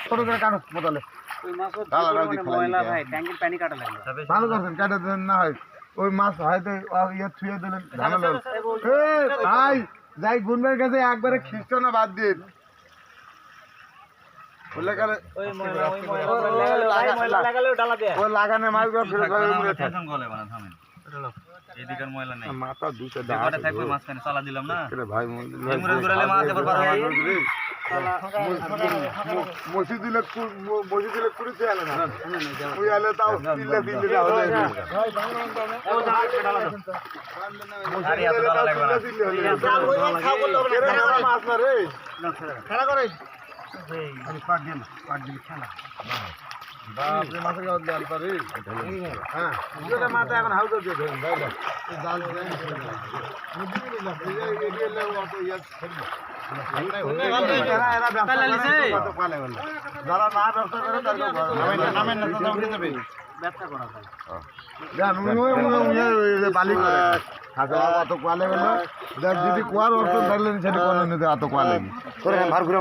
ছোট করে কাটো বোতলে ভালো করছেন কাটা দেন না হয় ওই মাছ হয়তো ইয়ে ছুঁয়ে দিলেন ঝামেলা ভাই যাই গুনবের কাছে একবারে খিস্ট না বাদ দিন লাগানে মাছগুলো ফেরত এদিকের ময়লা নেই মাথা দুটো থাকবে মাঝখানে চালা দিলাম না ভাই মসজিদে কুড়িতে আলে না ওই আলে তাও তিনটা মাছ না রে খেলা করে পাট দিন খেলা বাপরে মাছের গাওয়া দেওয়ার পারি হ্যাঁ মাথা এখন হাউস দিয়ে ধরেন জাল যারা না ব্যবসা করে বালি করে অত কোয়ালে গেল যদি কোয়ার অর্থ ধরলেন সেটা কোনো নিতে অত কোয়ালে ভার ঘুরে